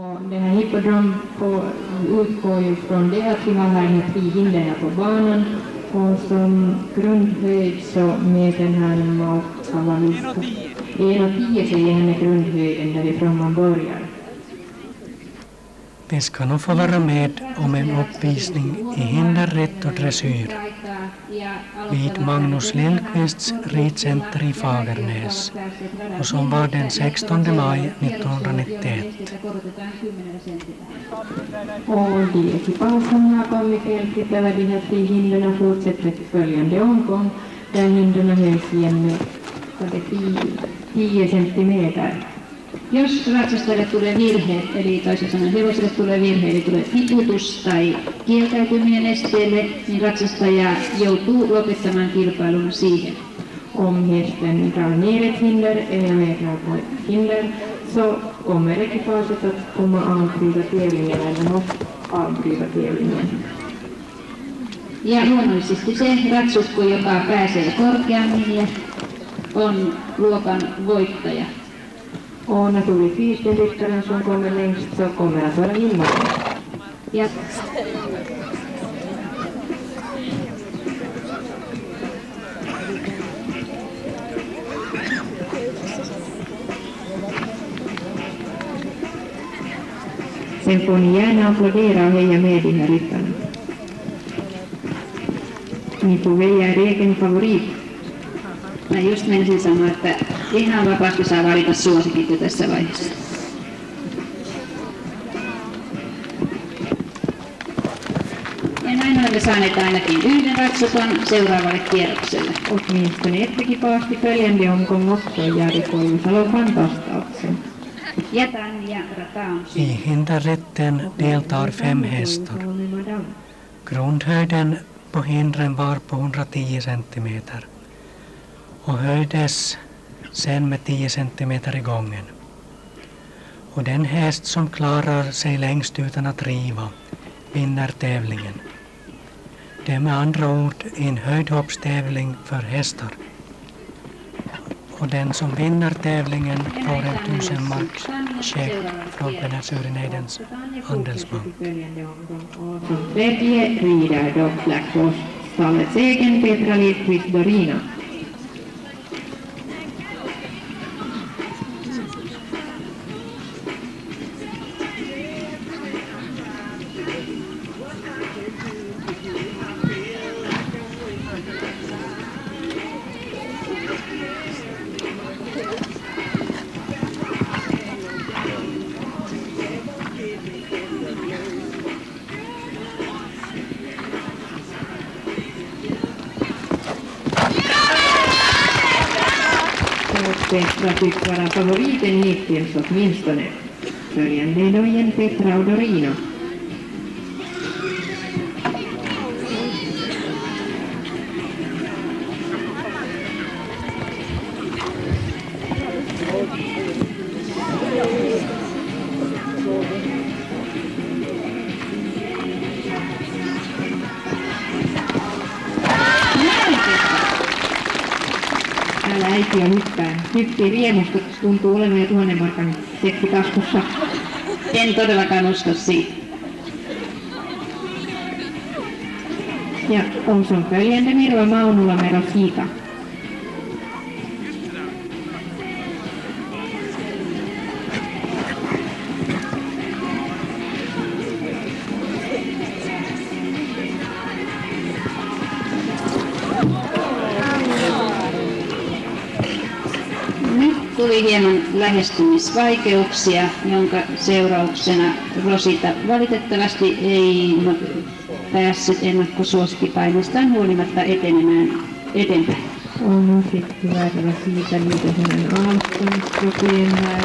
Och den här hippodrom utgår ju från det att vi har här med frihinderna på banan och som grundhöjd så med den här Mount Kavalista. 1,10 säger han är grundhöjden därifrån man börjar. Vi ska nog få vara med om en uppvisning i hinderrätt och dressyr vid Magnus Lindqvists ridcenter i Fagernäs och som var den 16 maj 1991. Och de ekipage som har kommit felfritt över de här frihinderna fortsätter till följande omgång där hinderna höjs igen med 10 centimeter. Jos ratsastajalle tulee virhe, eli toisin sanoen hevoselle tulee virhe, eli tulee tiputus tai kieltäytyminen esteelle, niin ratsastaja joutuu lopettamaan kilpailun siihen. Om hästen drar ner ett hinder eller vägrar på ett hinder så kommer ekipaget att komma avbryta tävlingen eller måste avbryta tävlingen. Ja luonnollisesti se ratsusko, joka pääsee korkeammille, on luokan voittaja. Och naturligtvis den ryttaren som kommer längst så kommer att vara vinnare. Ja sen får ni gärna applådera och heja med de här ryttarna. Ni får välja er egen favorit. mä just menisin sanoa, että ihan vapaasti saa valita suosikit jo tässä vaiheessa. Ja näin olemme saaneet ainakin yhden ratsukon seuraavalle kierrokselle. Åtminstone ett ekipage till följande omgång också, Jari Koivusalo fantastauksen. Jätän ja rata on I hinderrätten deltar 5 hästar. Grundhöjden på hindren var på 110 centimeter och höjdes sen med 10 centimeter i gången. Och den häst som klarar sig längst utan att riva vinner tävlingen. Det är med andra ord en höjdhoppstävling för hästar. Och den som vinner tävlingen får en 1000 marks check från Penäsurineidens handelsbank. Som tredje rider då Black Horse-stallets egen Petra Lidqvist Dorina. Petra tycks vara favoriten hittills åtminstone. Följande är då igen Petra och Dorino. Täällä äiti on hyppii riemusta, tuntuu olevan jo 1000 markan sekki taskussa. En todellakaan usko siitä. Ja on som följande Mirva Maunula med Rosita. Tuli hieman lähestymisvaikeuksia, jonka seurauksena Rosita valitettavasti ei päässyt ennakkosuosikkipaineestaan huolimatta etenemään eteenpäin. Och nu fick tyvärr Rosita lite sådana avståndsproblem här.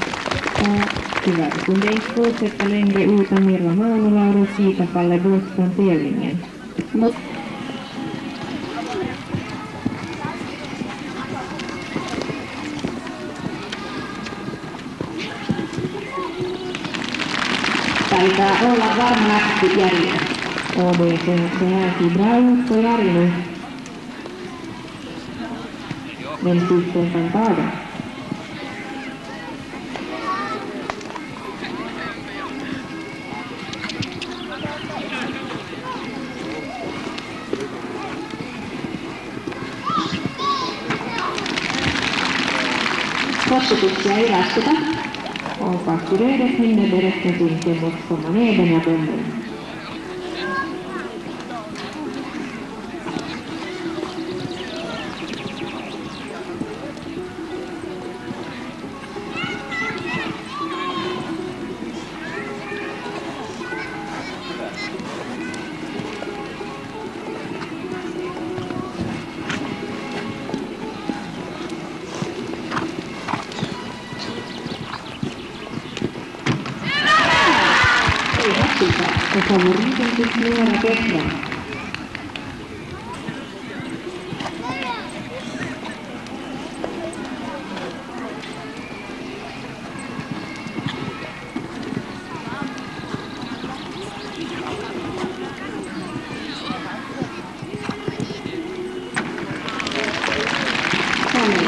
Och tyvärr kunde inte fortsätta längre utan Mirva Maunula och Rosita faller bort från tävlingen. Taitaa olla varma lähti Järjellä. Och det ser bra ut för Jari nu. Den sisten kan ta den. Lapsutuksia ei lasketa. Och fakturerade hinner berättas inte mot komma ner den här bomben. Och favoriten fick några Petra.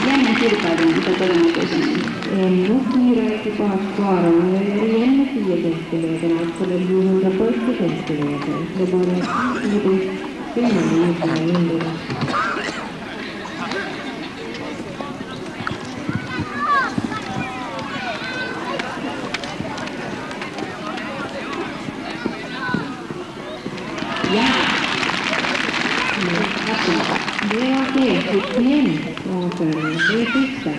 Jännän kilpailun, mitä todennäköisemmin. En kiireesti paasvaaran ja jännä 10 senttimeter, alltså det blir 140 centimeter. Det är bara lite skillnad i den linjen. Det var helt igen framför det sista.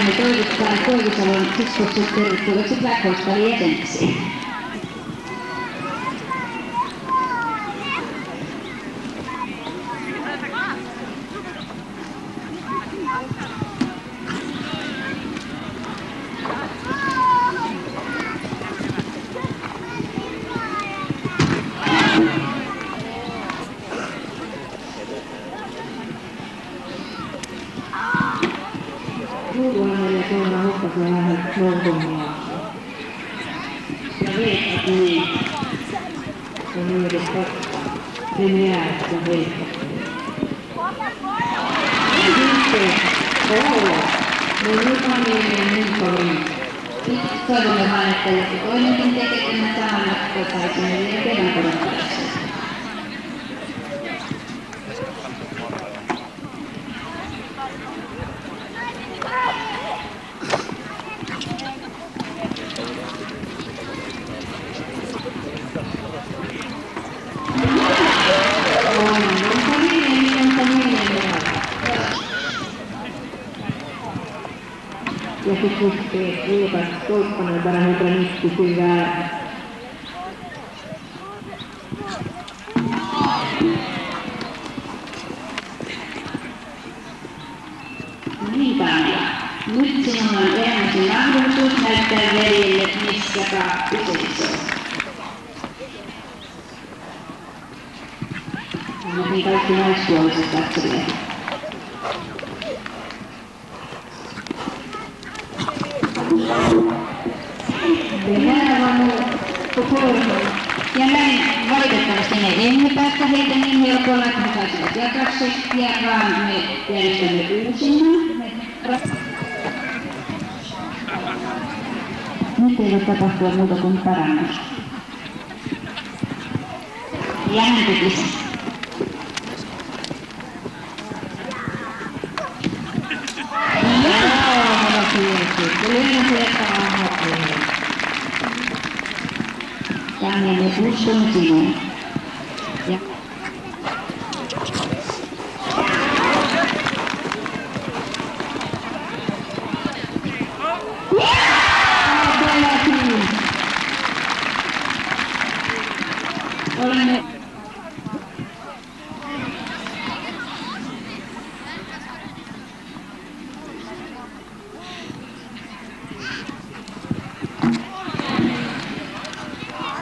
Me toivotetaan Koivisalon siskokset tervetulleeksi Black Hostelin jäseneksi. Luulen, että tuolla hukkasi vähän loukumia. Ja veet niin. On yhdessä sen jäästä heittänyt. Sitten, no nyt on niin paljon. Nyt toivomme vaan, että joku toinenkin tekee tämän saman jatkotaisen ja vielä kerran korottaessa. Ja sitten Luukas Tolppanen bara 190 syvää. Niin Tanja. Nyt sinulla on elämäsi mahdollisuus näyttää veljelle, missä kaappi seisoo. Annakin kaikki naispuoliset katsojat. Ja näin valitettavasti me emme päästä heitä niin helpolla, että he saisivat jakaa sekkiä, vaan me järjestämme uusinnan. Nyt ei voi tapahtua muuta kuin parannus. Jännitys. Tanja, me uskon sinuun. Ja olemme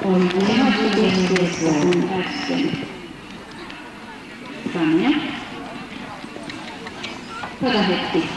on keskiössä kuin äsken. Tanja. Ota hetki.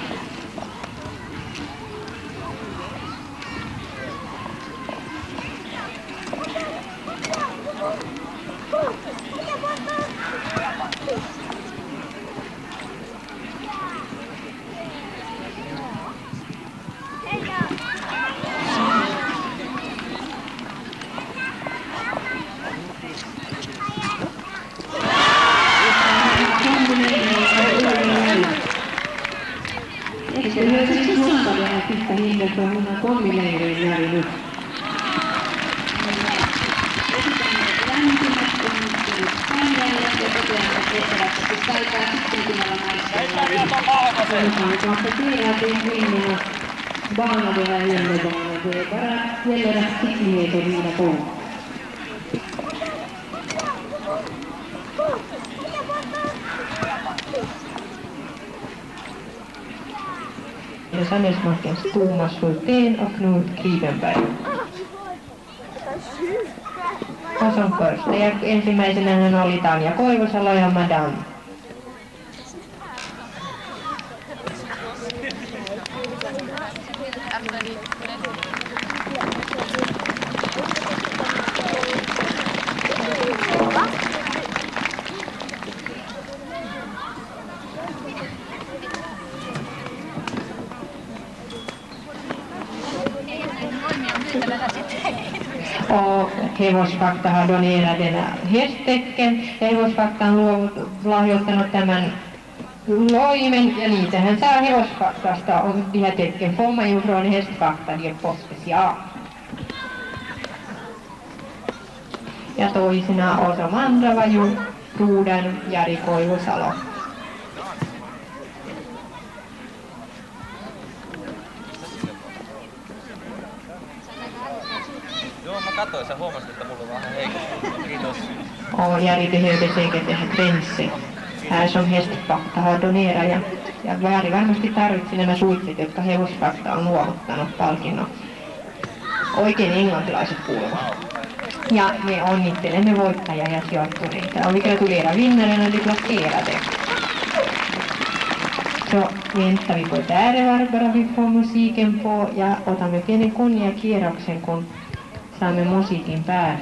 tietysti Det är Ratsastus väldigt on. svårt det här sista hindret för hon har kommit längre än Jari nu. Konstaterar att kvinnorna banar det här hinderbanan. Det är bara gäller att skicklighet och rida på. Sandelsmarkens Thomas Hultén och Knut Krivenberg. Och som första ja ensimmäisenä hän oli Tanja Koivusalo ja Madame. Och Hevosfakta har donerat denna hästtecken ja Hevosfakta on lahjoittanut tämän loimen ja niitähän saa Hevosfaktasta on de här tecken får man ju från Hästfakta de på special. Ja toisena osom andra var ju brodern Jari Koivusalo. Joo, mä katsoin, sä huomasit, että mulla on vähän heikosti. Kiitos. Och Jari behövde säkert det här tränset här som Hästfakta har donerat ja Jari varmasti tarvitsi nämä suitset, jotka Hevosfakta on luovuttanut palkinnon. Oikein englantilaiset kuuluvat. Ja me onnittelemme voittajia ja sijoittuneita. Och vi gratulerar vinnarna och de placerade. Så väntar vi på där bara vi får musiken på ja otamme pienen konjakierroksen kun saamme musiikin päälle.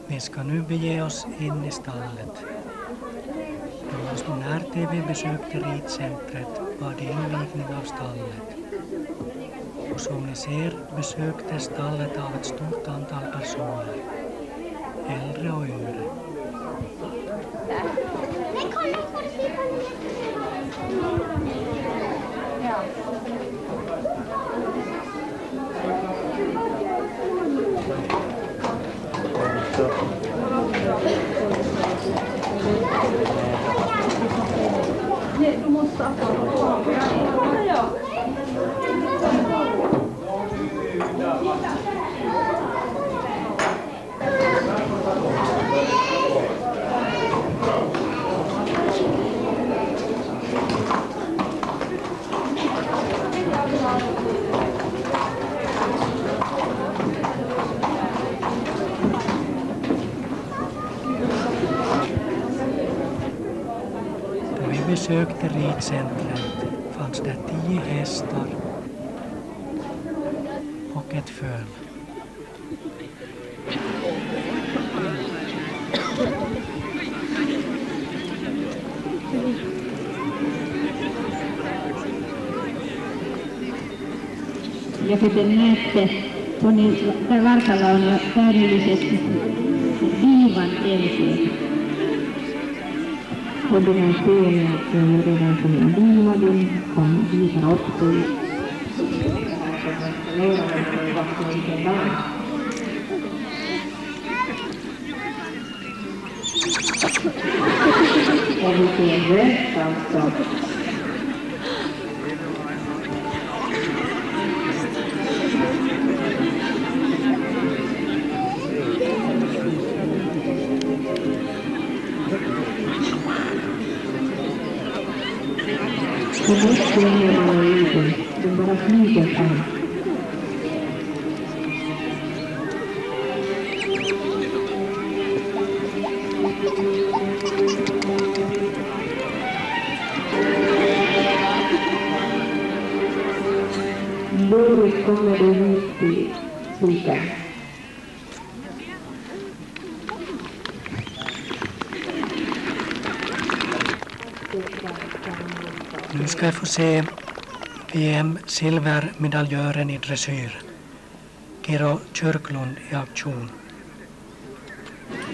Vi ska nu bege oss in i stallet. När TV besökte ridcentret var det invigning av stallet. Och som ni ser besöktes stallet av ett stort antal personer, äldre och yngre. Då vi besökte ridcentret fanns det 10 hästar och ett föl. Ja kuten näette, tuonne vartalla on jo täydellisesti viivan elkeet. Och det här serien är redan som en bivagen som visar upp sig. Och vi ser rött alltså. Det måste jag göra lite. Det bara flyger fram. håller du ut till spiken. Nu ska jag få se VM-silvermedaljören i dressyr, Kiro Kyrklund i aktion.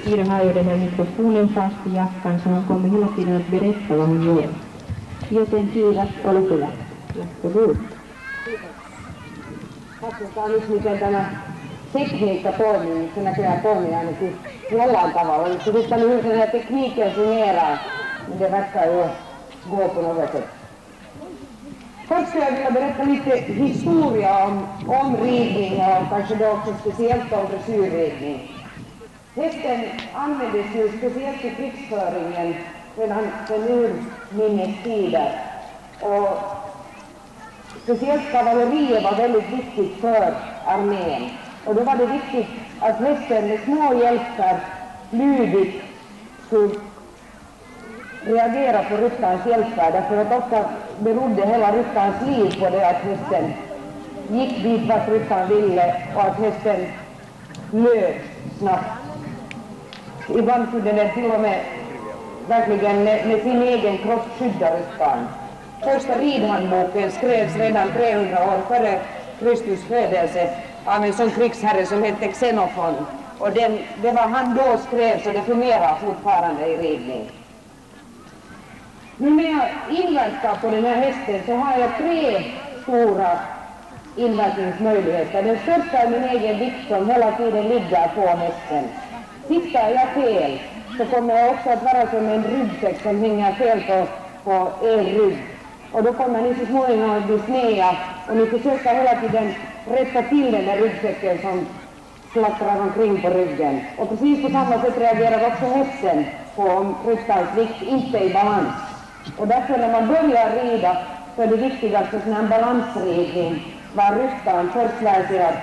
Kiro har ju den här mikrofonen fast i jackan så hon kommer hela tiden att berätta vad hon gör. Joten Kiro, ole hyvä. Varsågod. Katsotaan nyt miten tämä tekniikka toimii, se näköjään toimii ainakin jollain tavalla. Jos yrittää nyt hur tekniken fungerar, men det verkar ju gå på något sätt. Först skulle jag vilja berätta lite historia om ridning och kanske då också speciellt om dressyrridning. Hästen användes ju speciellt i krigsföringen redan sedan urminnes tider. Och speciellt kavalleriet var väldigt viktigt för armén. Och då var det viktigt att hästen med små hjältar lydigt skulle reagera på ryttarens hjältar. Därför att ofta berodde hela ryttarens liv på det att hästen gick dit vart ryttaren ville och att hästen löp snabbt. Ibland kunde den till och med verkligen med sin egen kropp skydda ryttaren. Första ridhandboken skrevs redan 300 år före Kristus födelse av en sån krigsherre som hette Xenofon. Och det var han då skrev, så det fungerar fortfarande i ridning. Nu när jag inverkar på den här hästen så har jag 3 stora inverkningsmöjligheter. Den största är min egen vikt som hela tiden ligger på hästen. Tittar jag fel så kommer jag också att vara som en ryggsäck som hänger fel på en rygg. Och då kommer ni så småningom att bli sneda och ni försöker hela tiden rätta till den där ryggsäcken som flattrar omkring på ryggen. Och precis på samma sätt reagerar också hästen på om ryttarens vikt inte är i balans. Och därför när man börjar rida så är det viktigaste sån här balansridning var ryttaren först lär sig att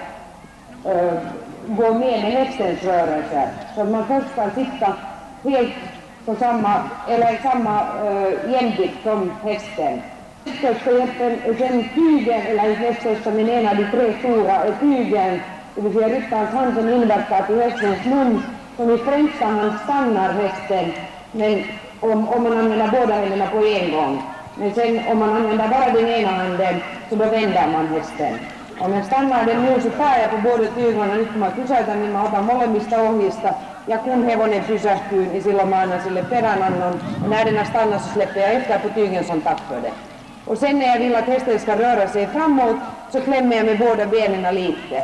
gå med hästens rörelser. Så att man först kan sitta helt på samma jämvikt som hästen. Sen tygen, eller hästens min ena av de 3 stora är tygen, det vill säga ryttarens hand som inverkar till hästens mun, som i främsta hand stannar hästen, men om man använder båda händerna på en gång. Men sen om man använder bara den ena handen så då vänder man hästen. Om jag stannar den nu så tar jag på båda tygarna, nyt kun mä pysäytän, niin mä otan molemmista ohjista. Ja kun hevonen pysähtyy, niin silloin mä annan sille peränannon. Och när den har stannat så släpper jag efter på tygen som tack för det. Och sen när jag vill att hästen ska röra sig framåt så klämmer jag med båda benen lite.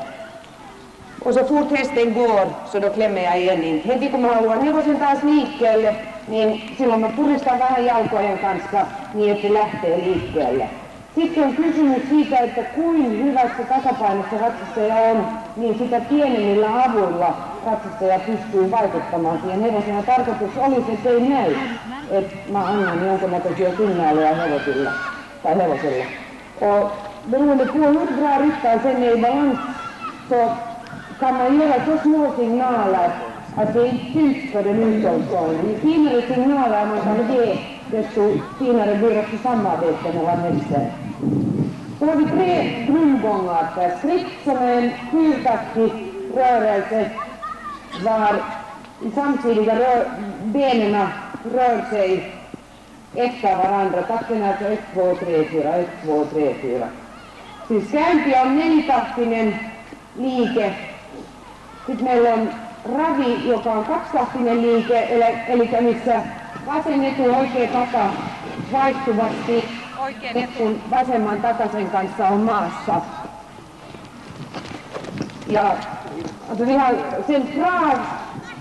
Och så fort hästen går så då klämmer jag igen in. Heti kun mä haluan hevosen taas liikkeelle, niin silloin mä puristan vähän jalkojen kanssa niin, että se lähtee liikkeelle. Sitten on kysymys siitä, että kuin hyvässä tasapainossa ratsastaja on, niin sitä pienemmillä avuilla ratsastaja pystyy vaikuttamaan siihen hevoseen. Tarkoitus olisi, että ei näy, että mä annan jonkunnäköisiä signaaleja hevosille tai hevoselle. Och beroende på hur bra ryttaren sen är i balans så kan man göra så små signaler att det är tyst för den utomstående. Ju finare signaler man kan ge, desto finare blir också samarbete mellan hästen. Så har vi 3 grundgångarter. Skritt som är en fyrtaktig rörelse var samtidiga benen rör sig efter varandra. Takten är alltså 1, 2, 3, 4, 1, 2, 3, 4. Siis käynti on 4-tahtinen liike. Sitten meillä on ravi, joka on 2-tahtinen liike, eli missä vasen etu oikea taka vaihtuvasti, kun vasemman takasen kanssa on maassa. Ja alltså vi har central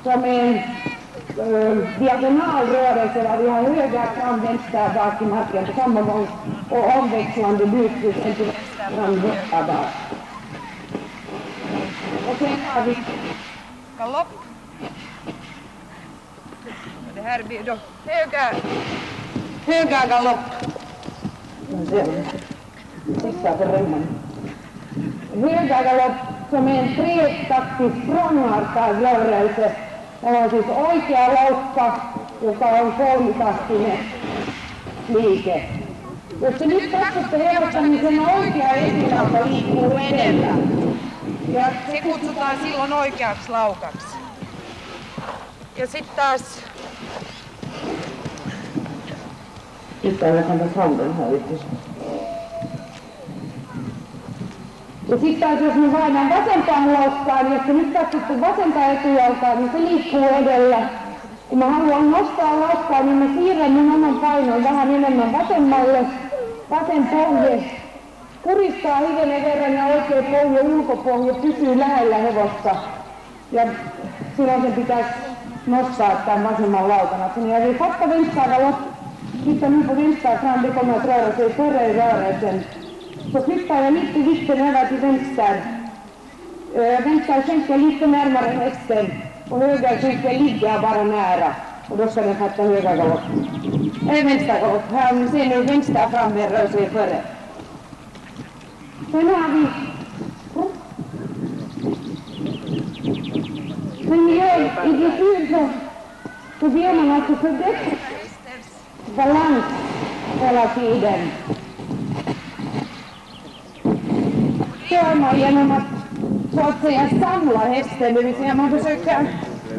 som en diagonalrörelse där vi har höger fram, vänster bak i marken på samma gång och omväxlande bytes till fram, höger bak. Och sen har vi galopp. Det här blir då höger galopp. Höger galopp som är en 3-taktisk språngartad rörelse. Det on siis oikea laukka, joka on 3-tahtinen liike. Jos te nyt katsotte hevosta, niin sen oikea etujalka liikkuu edellä. Ja Se kutsutaan silloin oikeaksi laukaksi. Ja sitten taas... Nyt ainakaan tässä haudan hävitys. Ja sitten taas jos me vaihdan vasempaan laukkaan, jos te nyt katsotte vasenta etujalkaa, niin se liikkuu edellä. Kun mä haluan nostaa laukkaa, niin mä siirrän mun oman painon vähän enemmän vasemmalle. Vasen pohje kuristaa hivenen verran ja oikea pohje, ulkopohje pysyy lähellä hevosta. Ja silloin sen pitäisi nostaa tämän vasemman laukan. Jag vill fatta vänster galopp, titta nu på vänster fram, det kommer att röra sig förra i rörelsen. Så flyttar jag lite vikten över till vänster. Vänster skänker lite närmare hästen och höger skänker ligga bara nära. Och då ska den fatta höger galopp. Vänster galopp, här ser nu vänster framme rör sig före. Sen har vi... Men i dressyr så blir man alltså förbättrad balans hela tiden. Det gör man genom att så att säga samla hästen, det vill säga man försöker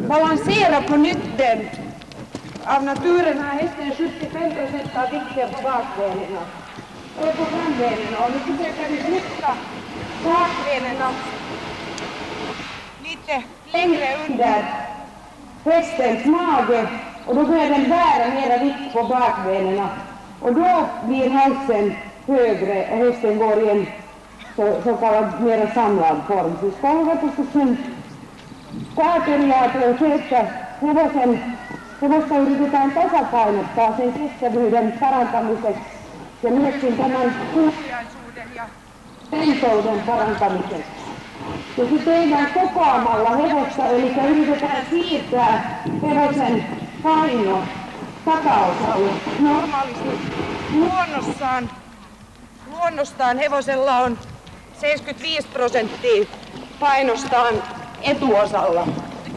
balansera på nytten. Av naturen har hästen 75% av vikten på bakbenen och på frambenen, och nu försöker vi flytta bakbenen lite längre under hästens mage, och då börjar den bära mera vikt på bakbenen och då blir halsen högre och hästen går i en så kallad mera samlad form. Siis koulutuksen pääperiaate on se, että hevosta yritetään tasapainottaa sen kestävyyden parantamiseksi ja myöskin tämän kuuliaisuuden ja pentouden parantamiseksi. Ja se tehdään kokoamalla hevosta, eli yritetään siirtää hevosen paino takaosalle. Normaalisti luonnostaan hevosella on 75% painostaan etuosalla.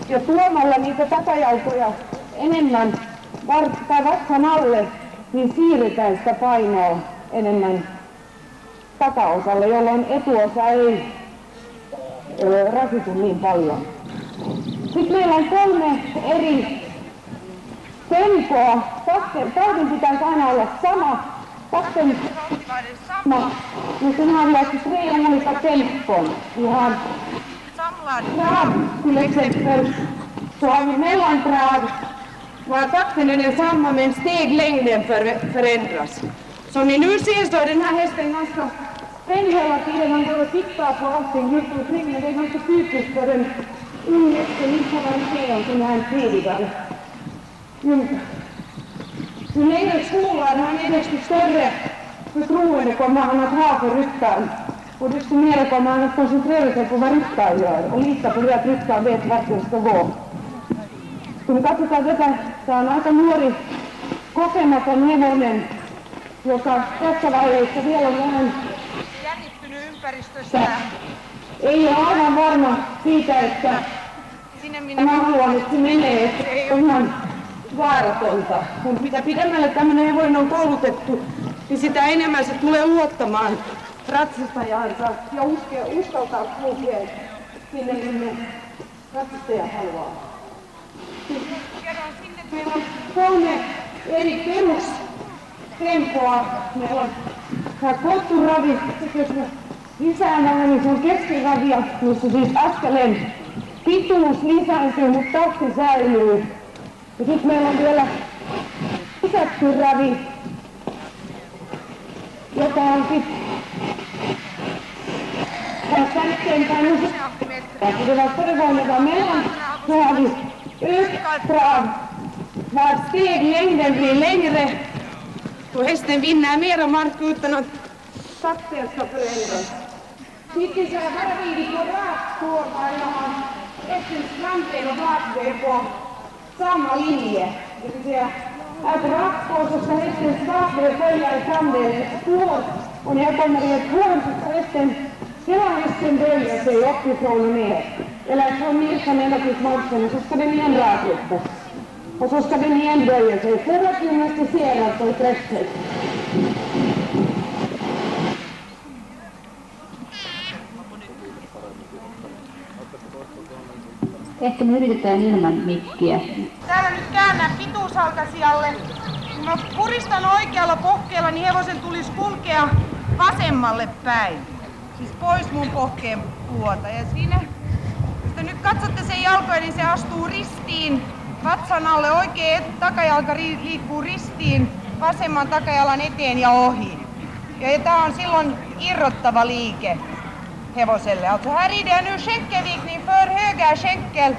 Ja tuomalla niitä takajalkoja enemmän vatsan alle, niin siirretään sitä painoa enemmän takaosalle, jolloin etuosa ei rasitu niin paljon. Sitten meillä on 3 eri tempoa. Tahdin pitäisi aina olla sama. Takten sama. Men sen har vi alltså 3 olika tempon. Vi har trav till exempel. Så har vi mellantrav. Var takten är densamma men steglängden förändras. Som ni nu ser så är den här hästen ganska spänd hela tiden. Han går och tittar på allting runt omkring, men det är ganska typiskt för en ung häst som inte har varit med om sån här tidigare. Ju längre skolan han är, desto större förtroende kommer han att ha för ryttaren. Och desto mer kommer han att koncentrera sig på vad ryttaren gör och lita på det att ryttaren vet vart den ska gå. Kun me katsotaan tätä, tämä on aika nuori kokematon hevonen, joka tässä vaiheessa vielä on vähän Jännittynyt ympäristössä. ei ole aivan varma siitä, että mä haluan, että se menee, että ei ole ihan vaaratonta. Mutta mitä pidemmälle tämmöinen hevonen on koulutettu, niin sitä enemmän se tulee luottamaan ratsastajansa ja uskaltaa kulkea sinne, minne ratsastaja haluaa. Kerron sinne, että meillä on 3 eri perustempoa. Meillä on tämä kotturavi, jos me lisään vähän, niin se on keskiravia, missä siis askeleen pituus lisääntyy, mutta tahti säilyy. Ja sitten meillä on vielä lisätty ravi, joka on sitten tästä eteenpäin useampi. Det var förra gången var mellan, så har vi ökat trav. Var steglängden blir längre, då hästen vinner mera mark utan att takten ska förändras. Sitten så här bara vi på rakt spår där jag har hästens framben och bakben på samma linje. Det vill säga att rakt spår så ska hästens bakben följa i framben spår. Och när jag kommer i ett hörn så ska hela hästen böja sig uppifrån och ner. Eller från mirkan ända till smalsen, och så ska den igen raklyftas. Och så ska den igen böja sig för att gymnastisera på ett rätt sätt. Ehkä me yritetään ilman mikkiä. Täällä nyt käännän pituusalkasijalle. Kun mä puristan oikealla pohkeella, niin hevosen tulisi kulkea vasemmalle päin. Siis pois mun pohkeen puolta. Ja siinä, jos te nyt katsotte sen jalkoja, niin se astuu ristiin vatsan alle. Oikea takajalka liikkuu ristiin vasemman takajalan eteen ja ohi. Ja tää on silloin irrottava liike hevoselle. Alltså här rider nu skänkelvikning för höger skänkel.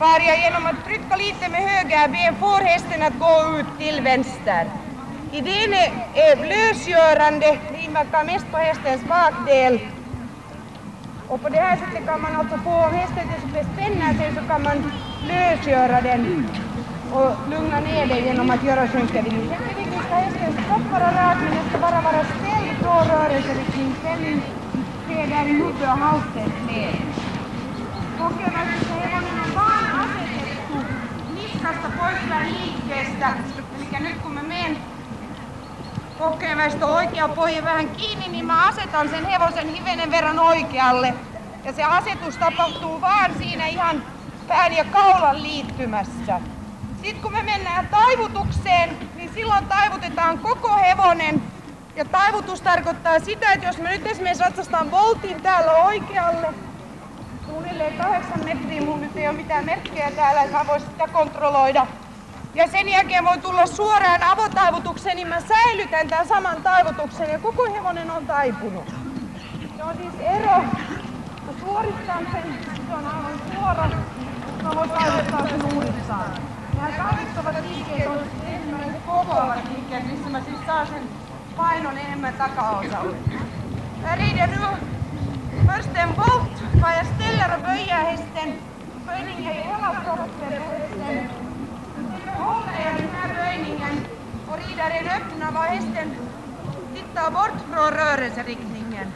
Varja genom att trycka lite med höger ben får hästen att gå ut till vänster. Idén är lösgörande, inverkar mest på hästens bakdel. Och på det här sättet kan man alltså få, om hästen spänner sig så kan man lösgöra den och lugna ner den genom att göra skänkelvikning. Skänkelvikning ska hästens kropp vara rak, men den ska bara vara ställd från rörelseriktning. Ställning sker där i huvudet och halsen ner. Kokeväisessä hevonen on vaan asetettu niskasta poispäin liikkeestä. Eli nyt kun mä menen kokeväistä oikea pohja vähän kiinni, niin mä asetan sen hevosen hivenen verran oikealle. Ja se asetus tapahtuu vaan siinä ihan pään ja kaulan liittymässä. Sitten kun me mennään taivutukseen, niin silloin taivutetaan koko hevonen. Ja taivutus tarkoittaa sitä, että jos me nyt esimerkiksi ratsastaan voltin täällä oikealle, suunnilleen 8 metriä, mun nyt ei ole mitään merkkejä täällä, että mä voisin sitä kontrolloida. Ja sen jälkeen voi tulla suoraan avotaivutukseen, niin mä säilytän tämän saman taivutuksen ja koko hevonen on taipunut. Se on siis ero. Mä suoristan sen, se on aivan suora. Mä voin taivuttaa sen uudestaan. Nämä tarvittavat liikkeet on ensimmäiset kokoavat liikkeet, missä mä siis saan sen painon enemmän takaosalle. Jag rider nu först en volt, var jag ställer och böjer hästen. Böjningen i hela kroppen på hästen. Sen håller jag den här böjningen och rider en öppna var hästen tittar bort från rörelseriktningen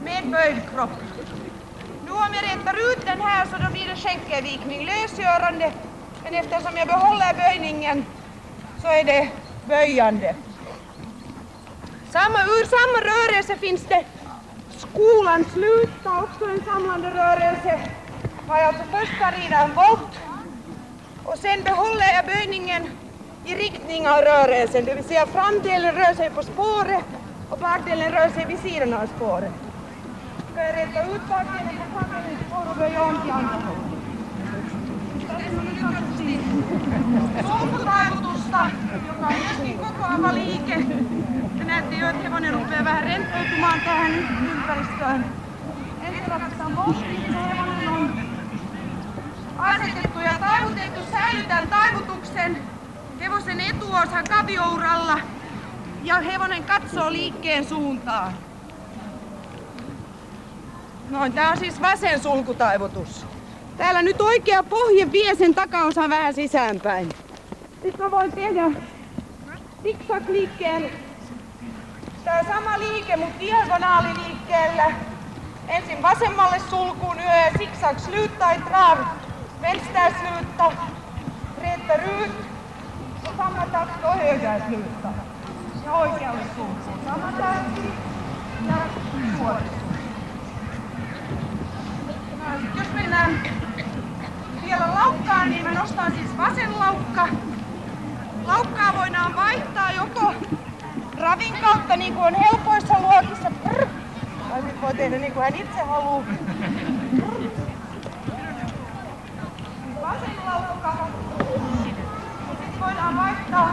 med böjd kropp. Nu om jag rättar ut den här så då blir det skänkelvikning, lösgörande. Men eftersom jag behåller böjningen så är det böjande. Ur samma rörelse finns det skolan sluta, också en samlande rörelse. Var jag alltså först ska rida en volt och sen behåller jag böjningen i riktning av rörelsen. Det vill säga framdelen rör sig på spåret och bakdelen rör sig vid sidan av spåret. Ska jag rätta ut bakdelen på framdelen spår och böja om till andra hållet. Solkutaivutusta, joka on myöskin kokoava liike. Se näytti jo, että hevonen rupeaa vähän rentoutumaan tähän ympäristöön. Ensin ratsastaan volttiin, se hevonen on asetettu ja taivutettu. Säilytän taivutuksen hevosen etuosa kaviouralla ja hevonen katsoo liikkeen suuntaan. Noin, tää on siis vasen sulkutaivutus. Täällä nyt oikea pohje vie sen takaosan vähän sisäänpäin. Sitten mä voin tehdä zigzag-liikkeen. Tää sama liike, mutta diagonaaliliikkeellä. Ensin vasemmalle sulkuun yö, zigzag sluta i trav. Vänster sluta, rätter ut. Och samma takt och höger sluta. Ja oikealle sulkuun. Samma takt ja suoristus. Jos mennään vielä laukkaan, niin mä nostan siis vasen laukka. Laukkaa voidaan vaihtaa joko ravin kautta, niin kuin on helpoissa luokissa. Tai sitten voi tehdä niin kuin hän itse haluaa. Vasen laukka. Sitten voidaan vaihtaa.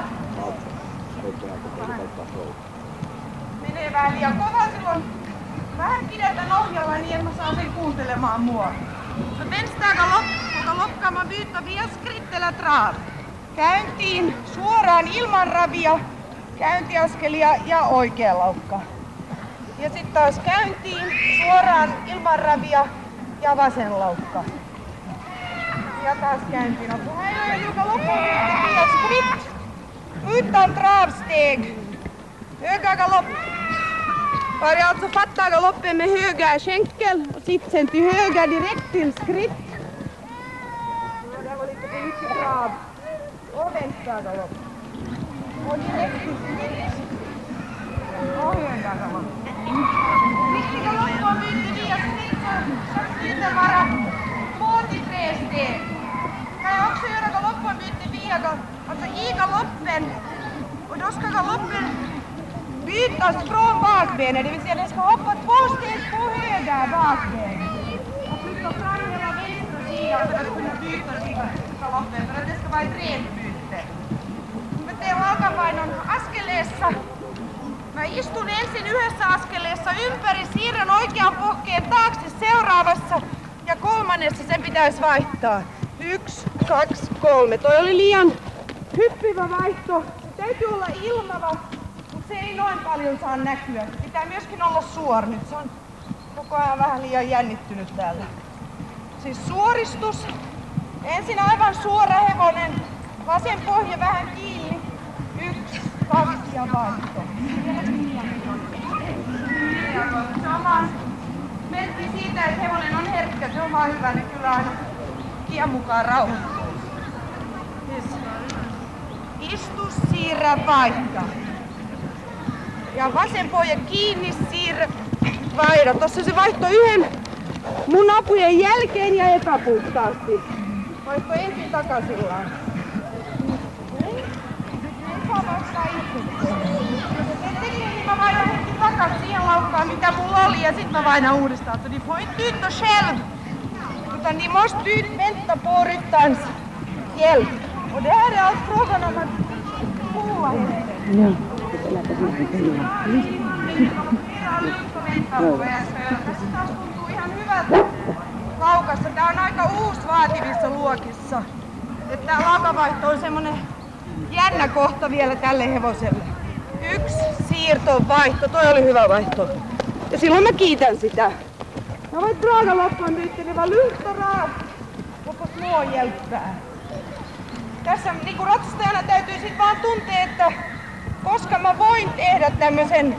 Menee vähän liian kova silloin. Vähän pidetään ohjalla niin, että mä saan sen kuuntelemaan mua. Så vänster galopp och galopp kan man byta via skritt eller trav. Käyntiin suoraan ilman ravia, käyntiaskelia ja oikea laukka. Ja sitten taas käyntiin suoraan ilman ravia ja vasen laukka. Ja taas käyntiin. Och så här gör jag ju galoppen via skritt utan travsteg. Höga galopp. Var jag alltså fattar galoppen med höger skänkel och sitsen till höger direkt till skritt. Det var lite för mycket trav. Och vänster galopp. Och direkt till skritt. Och höger galopp. Riktig galopp och byter via skritt så slutar vara 2 till 3 steg. säga också göra galoppombyte via alltså i galoppen. Och då ska galoppen bytas från bakbenen, det vill säga den ska hoppa 2 steg på höger bakben. Och flytta fram hela vänstra sidan för att kunna byta galoppen, för att det ska vara ett rent byte. Mä teen jalkapainon askeleessa. Mä istun ensin yhdessä askeleessa ympäri, siirrän oikean pohkeen taakse seuraavassa ja kolmannessa sen pitäisi vaihtaa. 1, 2, 3. Toi oli liian hyppivä vaihto. Se täytyy olla ilmava, mutta se ei noin paljon saa näkyä. Pitää myöskin olla suora nyt. Se on koko ajan vähän liian jännittynyt täällä. Siis suoristus. Ensin aivan suora hevonen. Vasen pohja vähän kiinni. 1, 2 ja vaihto. Sama merkki siitä, että hevonen on herkkä. Se on vaan hyvä, niin kyllä aina iän mukaan rauhoittuu. Siis istu, siirrä, vaihda. Ja vasen pohja kiinni, siirrä, vaihda. Tossa se vaihtoi yhden mun apujen jälkeen ja epäpuhtaasti. Vaihtoi ensin takasillaan. Mä vaihdan hetki takas siihen laukkaan, mitä mulla oli, ja sit mä vaihdan uudestaan. Så de får inte byta själv, utan de måste vänta på ryttarens hjälp. Och det här är allt frågan om att pulla hästen. Tässä taas tuntuu ihan hyvältä laukassa. Tää on aika uusi vaativissa luokissa. Että tää laukavaihto on semmonen jännä kohta vielä tälle hevoselle. 1 siirto, vaihto. Toi oli hyvä vaihto. Ja silloin mä kiitän sitä. Jag var ett bra galoppombyte, det var lugnt och rakt och på små hjälpää. Tässä niinku ratsastajana täytyy sit vaan tuntea, että koska mä voin tehdä tämmösen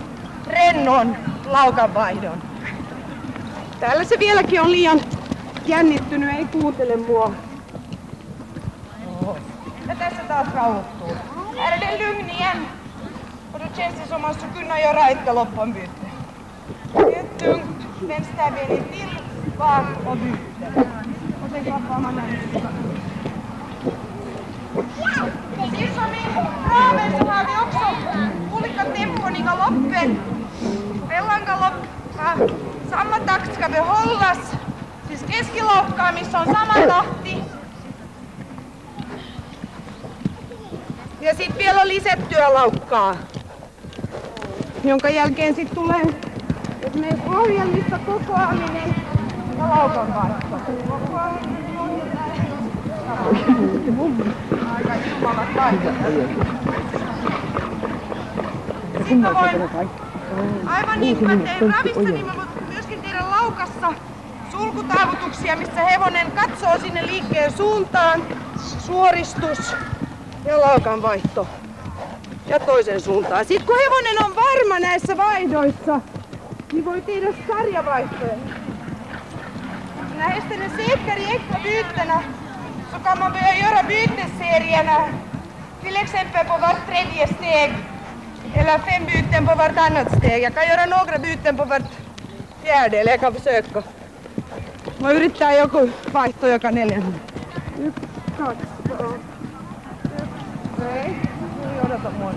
rennon laukanvaihdon. Täällä se vieläkin on liian jännittynyt, ei kuuntele mua. Ja tässä taas rauhoittuu. Är det lugn igen? Och då känns det som man skulle kunna göra ett galoppombyte. Ett tungt vänsterben till, bak och byte. Och sen klappar man den. Precis som i traven så har vi också olika tempon i galoppen. Mellangalopp, samma takt ska behållas. Siis keskiloukkaamissa on sama tahti. Ja sit vielä lisättyä laukkaa, jonka jälkeen sit tulee esimerkiksi ohjelmista kokoaminen ja laukanvaihto. Aika ilmavat vaihdot. Sitten mä voin, aivan niin kuin mä teen ravissa, niin mä voin myöskin tehdä laukassa sulkutaavutuksia, missä hevonen katsoo sinne liikkeen suuntaan, suoristus ja laukanvaihto ja toisen suuntaan. Sitten kun hevonen on varma näissä vaihdoissa, niin voi tehdä sarjavaihtoja. När hästen är säker i äkta bytena så kan man börja göra bytesserierna, till exempel på vart tredje steg eller 5 byten på vartannat steg. Jag kan göra några byten på vart fjärde, eller jag kan försöka. Mä yrittää joku vaihto joka 4. 1, 2, 3. Ei, odota mua.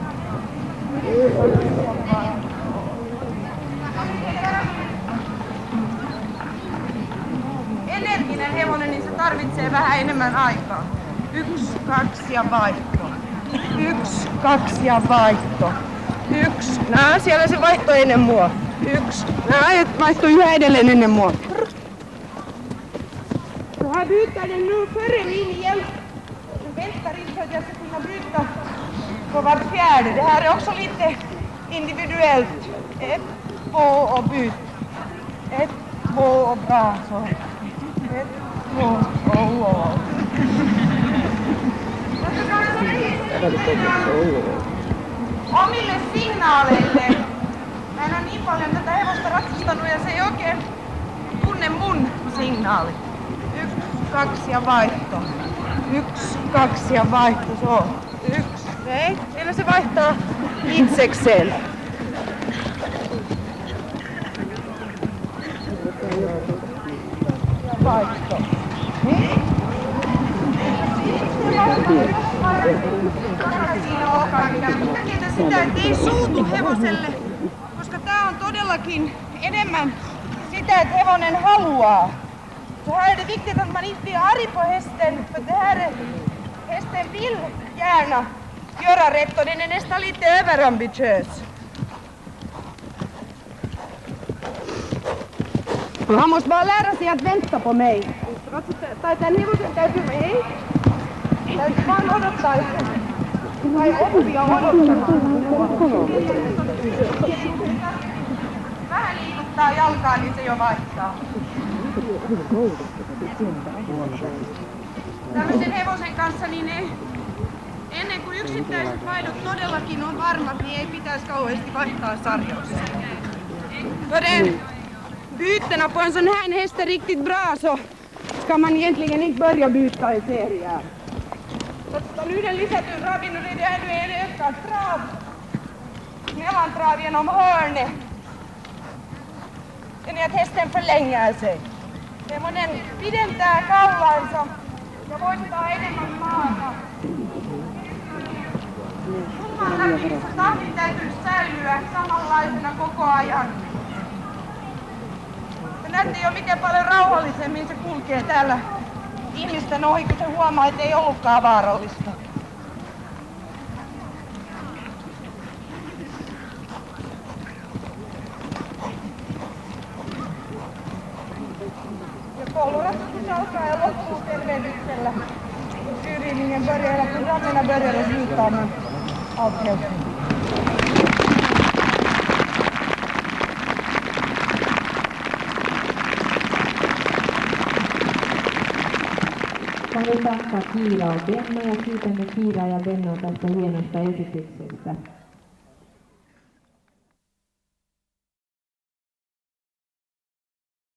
Energinen hevonen, niin se tarvitsee vähän enemmän aikaa. 1, 2 ja vaihto. 1, 2 ja vaihto. 1. Nää, siellä se vaihto ennen mua. 1. Nää, vaihtoi yhä edelleen ennen mua. Så här byter den nu före linjen. Den väntar inte så att jag ska kunna byta på vart fjärde. Det här är också lite individuellt. 1, 2 och byt. 1, 2 och bra så. 1, 2 och omille signaaleille. Mä en ole niin paljon tätä hevosta ratsastanut ja se ei oikein tunne mun signaali. 1, 2 ja vaihto. 1, 2 ja vaihto. Se on 1. Ei, siellä se vaihtaa itsekseen. Vaihto. Niin. Tarkoitan sitä, että ei suutu hevoselle, koska tää on todellakin enemmän sitä, että hevonen haluaa. Så här är det viktigt att man inte är arg på hästen, för det här hästen vill gärna göra rätt och den är nästan lite överambitiös. Han måste bara lära sig att vänta på mig. Tai tän hevosen täytyy, ei. Täytyy vaan odottaa. Tai oppia odottamaan. Vähän liikuttaa jalkaa, niin se jo vaihtaa. Tämmöisen hevosen kanssa niin ennen kuin yksittäiset vaihdot todellakin on varmat, niin ei pitäisi kauheasti vaihtaa sarjoissa. För bytena på en sån här häst är riktigt bra så ska man egentligen inte börja byta i serier. Nu är den lisätyn ravin och det är en ökad trav. Mellantrav genom hörnet. Sen är att hästen förlänger sig. Semmonen pidentää kaulaansa ja voittaa enemmän maata. Summan läpi tahdin täytyy säilyä samanlaisena koko ajan. Se näette jo miten paljon rauhallisemmin se kulkee täällä ihmisten ohi, kun se huomaa, että ei ollutkaan vaarallista. Ja kouluratsatus alkaa ja loppuu tervehdyksellä. Styrningen börjar, eller programmen börjar och slutar med avklädning. Haluan tackua Kiira och Benno ja kiitämme Kiiraa ja Bennoa tästä hienosta esityksestä.